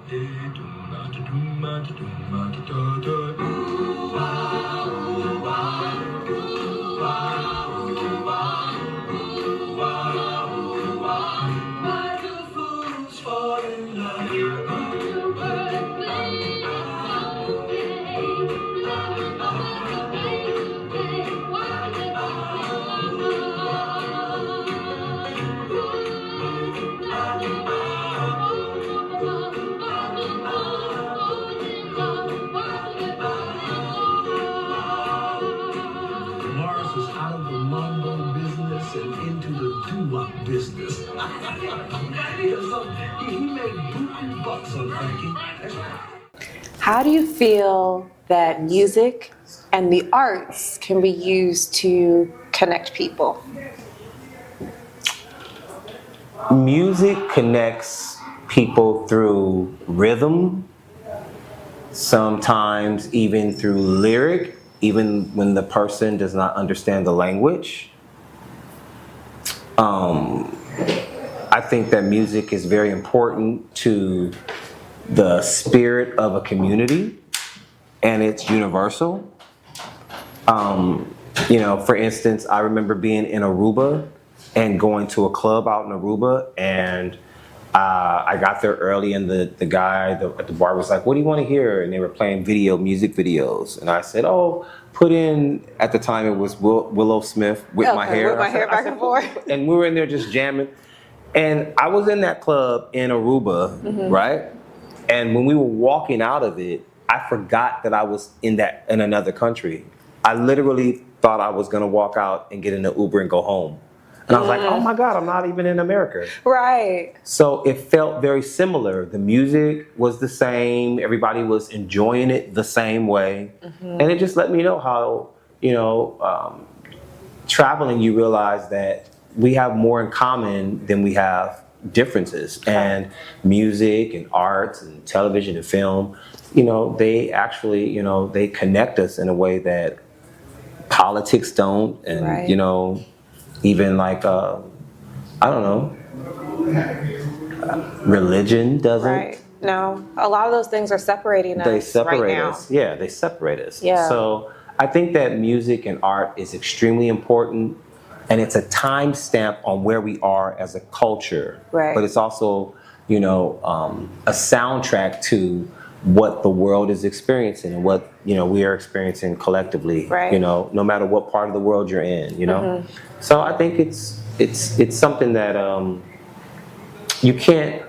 Why do fools fall in love? Morris was out of the mambo business and into the doo-wop business. He made buku bucks on Frankie. That's right. How do you feel that music and the arts can be used to connect people? Music connects people through rhythm, sometimes even through lyric, even when the person does not understand the language. I think that music is very important to the spirit of a community, and it's universal. For instance, I remember being in Aruba and going to a club out in Aruba, and I got there early, and the guy at the bar was like, "What do you want to hear?" And they were playing music videos, and I said, "Oh, put in." At the time, it was Willow Smith, Whip My Hair. Whip My Hair back and forth. And we were in there just jamming, and I was in that club in Aruba, right? And when we were walking out of it, I forgot that I was in another country. I literally thought I was gonna walk out and get in an Uber and go home. And I was like, oh my God, I'm not even in America. Right. So it felt very similar. The music was the same. Everybody was enjoying it the same way. And it just let me know how, traveling, you realize that we have more in common than we have differences. And music and arts and television and film, they actually, they connect us in a way that politics don't. And, even like, religion doesn't. Right. No, a lot of those things are separating us. They separate right now. us. Yeah, they separate us. Yeah. So I think that music and art is extremely important, and it's a time stamp on where we are as a culture. Right. But it's also, a soundtrack to what the world is experiencing and what we are experiencing collectively. Right. No matter what part of the world you're in. So I think it's something that you can't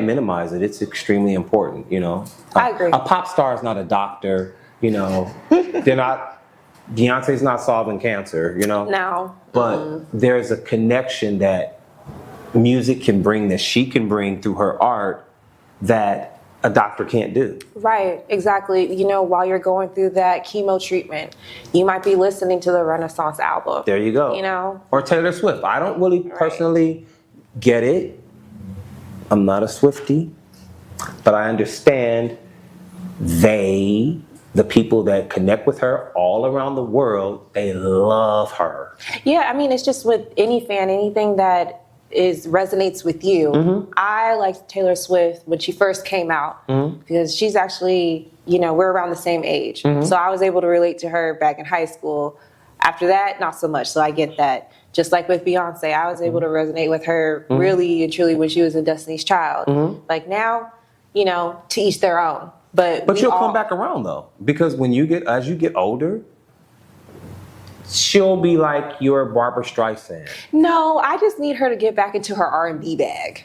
minimize it. It's extremely important. I agree. A pop star is not a doctor. They're not. Beyonce's not solving cancer. No. But there's a connection that music can bring, that she can bring through her art, that a doctor can't do. Right, exactly. While you're going through that chemo treatment, you might be listening to the Renaissance album. There you go. Or Taylor Swift. I don't really personally get it. I'm not a Swiftie, but I understand the people that connect with her all around the world, they love her. Yeah, it's just with any fan, anything that resonates with you. I liked Taylor Swift when she first came out because she's actually, we're around the same age. So I was able to relate to her back in high school. After that, not so much. So I get that. Just like with Beyonce, I was able to resonate with her really and truly when she was in Destiny's Child. Like now, to each their own. But you'll come back around though, because as you get older, she'll be like your Barbara Streisand. No, I just need her to get back into her R&B bag.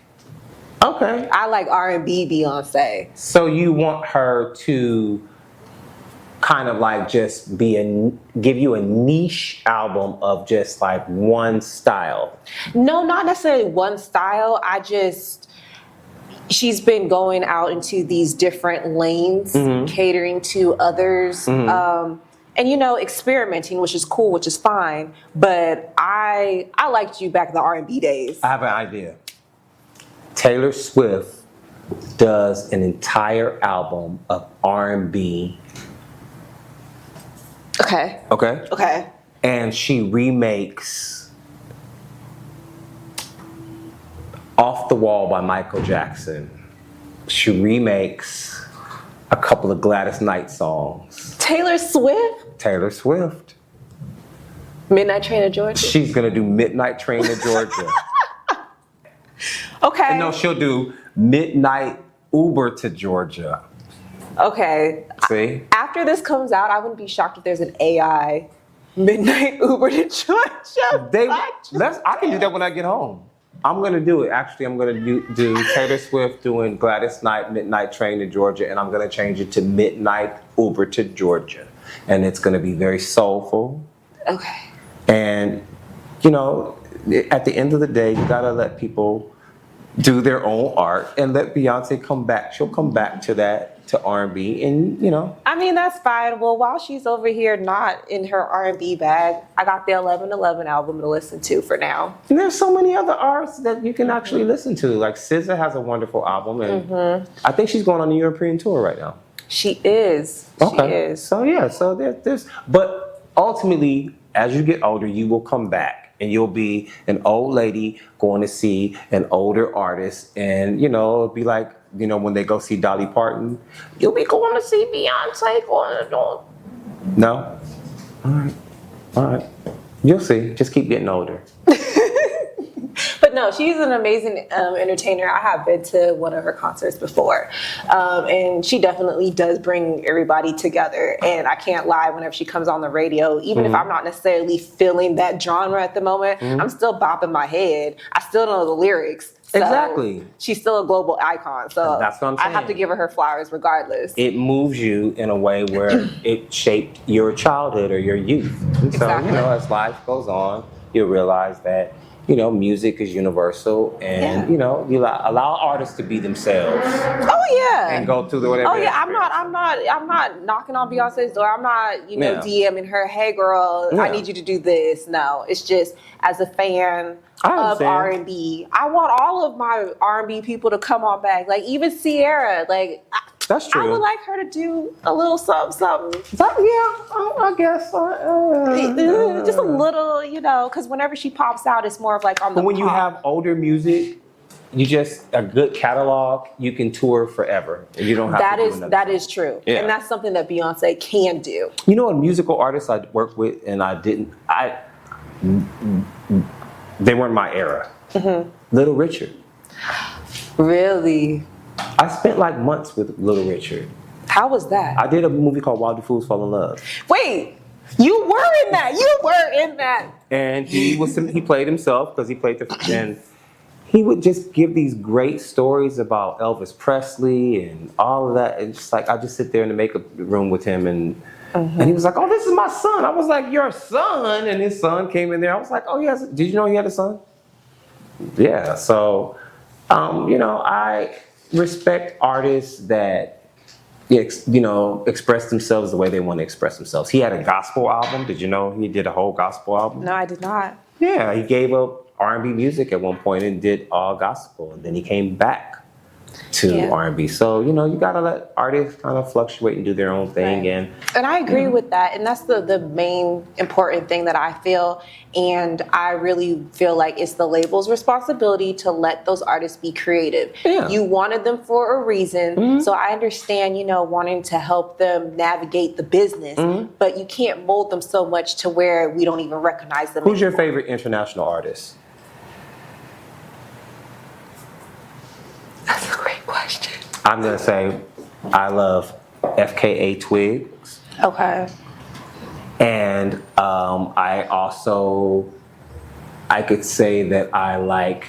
Okay. I like R&B Beyonce. So you want her to kind of like just give you a niche album of just like one style? No, not necessarily one style. She's been going out into these different lanes, catering to others. And experimenting, which is cool, which is fine. But I liked you back in the R&B days. I have an idea. Taylor Swift does an entire album of R&B. Okay. And she remakes Off the Wall by Michael Jackson. she remakes a couple of Gladys Knight songs. Taylor Swift? Taylor Swift. Midnight Train to Georgia? She's gonna do Midnight Train to Georgia. Okay. And no, she'll do Midnight Uber to Georgia. Okay. See? After this comes out, I wouldn't be shocked if there's an AI Midnight Uber to Georgia. I can do that when I get home. I'm gonna do it. Actually, I'm gonna do Taylor Swift doing Gladys Knight Midnight Train to Georgia, and I'm gonna change it to Midnight Uber to Georgia, and it's gonna be very soulful. Okay. And you know, at the end of the day, you gotta let people do their own art and let Beyonce come back. She'll come back to that, to R&B, and you know. I mean, that's fine. Well, while she's over here not in her R&B bag, I got the 11:11 album to listen to for now. And there's so many other artists that you can actually listen to. Like SZA has a wonderful album, and I think she's going on the European tour right now. She is. Okay. She is. So yeah, so there's, but ultimately, as you get older, you will come back. And you'll be an old lady going to see an older artist. And, you know, it'll be like, you know, when they go see Dolly Parton, you'll be going to see Beyonce going. No? All right. You'll see. Just keep getting older. But no, she's an amazing entertainer. I have been to one of her concerts before. And she definitely does bring everybody together. And I can't lie, whenever she comes on the radio, even if I'm not necessarily feeling that genre at the moment, I'm still bopping my head. I still know the lyrics. So Exactly. She's still a global icon. So That's what I'm I have saying. to give her flowers regardless. It moves you in a way where it shaped your childhood or your youth. And so, Exactly. you know, as life goes on, you'll realize that, you know, music is universal, and you know, you allow artists to be themselves Oh yeah. and go through the whatever. Oh yeah, experience. I'm not knocking on Beyonce's door. I'm not, you know, Yeah. DMing her, hey girl, I Yeah. need you to do this. No, it's just as a fan I of understand. R&B, I want all of my R&B people to come on back. Like even Sierra, like That's true. I would like her to do a little something. But yeah, I guess. Just a little, you know, because whenever she pops out, it's more of like on the But when you pop. have older music, you just a good catalog. You can tour forever, and you don't have to do another that song. is true. Yeah. And that's something that Beyonce can do. You know, a musical artist I worked with, and they weren't my era. Little Richard. Really? I spent like months with Little Richard. How was that? I did a movie called Why Do Fools Fall in Love, Wait, you were in that. You were in that. and he played himself because he played and he would just give these great stories about Elvis Presley and all of that. And just like I just sit there in the makeup room with him, and he was like, "Oh, this is my son." I was like, "Your son?" And his son came in there. I was like, "Oh, yes. Did you know he had a son?" Yeah. So, you know, I respect artists that express themselves the way they want to express themselves. He had a gospel album. Did you know he did a whole gospel album? No, I did not. Yeah, he gave up R&B music at one point and did all gospel, and then he came back to R&B. So, you know, you gotta let artists kind of fluctuate and do their own thing. Right. And I agree with that. And that's the main important thing that I feel. And I really feel like it's the label's responsibility to let those artists be creative. Yeah. You wanted them for a reason. So I understand, you know, wanting to help them navigate the business. But you can't mold them so much to where we don't even recognize them. Who's your favorite international artist? That's a great question. I'm gonna say I love FKA Twigs. Okay. And I could say that I like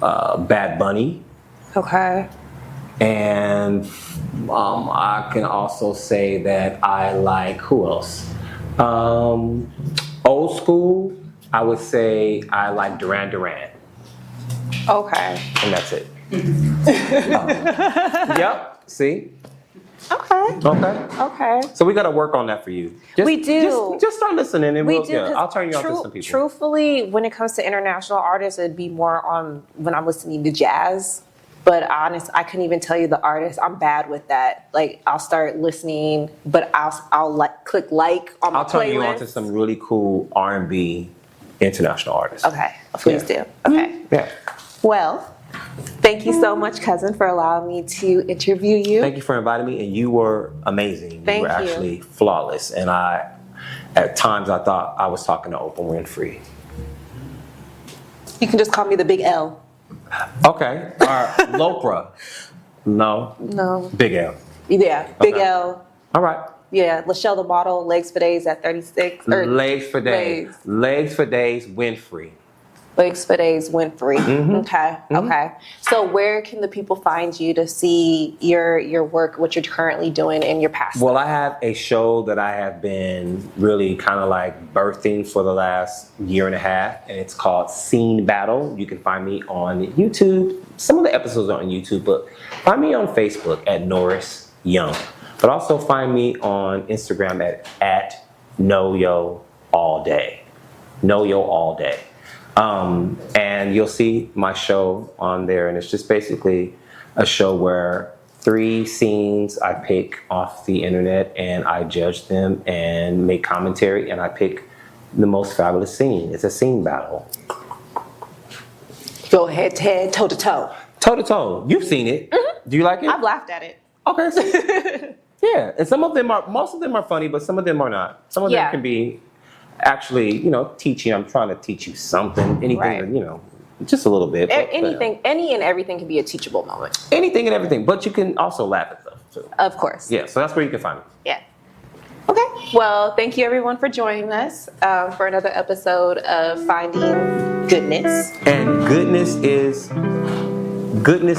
Bad Bunny. Okay. And I can also say that I like, who else? Old school, I would say I like Duran Duran. Okay. And that's it. Yep, see? Okay. Okay. So we got to work on that for you. We do. Just start listening, and We we'll, do. yeah, 'Cause I'll turn you on to some people. Truthfully, when it comes to international artists, it'd be more on when I'm listening to jazz. But I couldn't even tell you the artist. I'm bad with that. Like I'll start listening, but I'll like click like on my I'll turn playlist. you on to some really cool R&B international artists. Okay, please do. Okay. Yeah. Well, thank Thank you so much, cousin, for allowing me to interview you. Thank you for inviting me, and you were amazing. Thank you were you. actually flawless, and at times I thought I was talking to Oprah Winfrey. You can just call me the Big L. Okay, or Lopra. No. Big L. Yeah, Big Okay. L. All right. Yeah, Lachelle the model, legs for days at 36. Legs for days. Legs for days, Winfrey. Legs for days, Winfrey. Mm-hmm. Okay. So where can the people find you to see your work, what you're currently doing in your past? Well, I have a show that I have been really kind of like birthing for the last year and a half, and it's called Scene Battle. You can find me on YouTube. Some of the episodes are on YouTube, but find me on Facebook at Norris Young. But also find me on Instagram at KnowYo All Day. KnowYo All Day. And you'll see my show on there, and it's just basically a show where 3 scenes I pick off the internet, and I judge them and make commentary, and I pick the most fabulous scene. It's a scene battle. Go head to head, toe to toe. Toe to toe. You've seen it. Mm-hmm. Do you like it? I've laughed at it. Okay. So, yeah, and most of them are funny, but some of them are not. Some of them can be actually, teaching. I'm trying to teach you something, anything, Right. Just a little bit. But, Any and everything can be a teachable moment. anything and everything, but you can also laugh at stuff too. Of course. Yeah, so that's where you can find me. Yeah. Okay. Well, thank you everyone for joining us for another episode of Finding Goodness. And goodness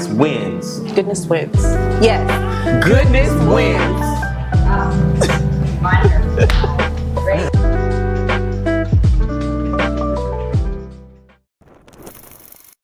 wins. Goodness wins. Yes. Goodness wins.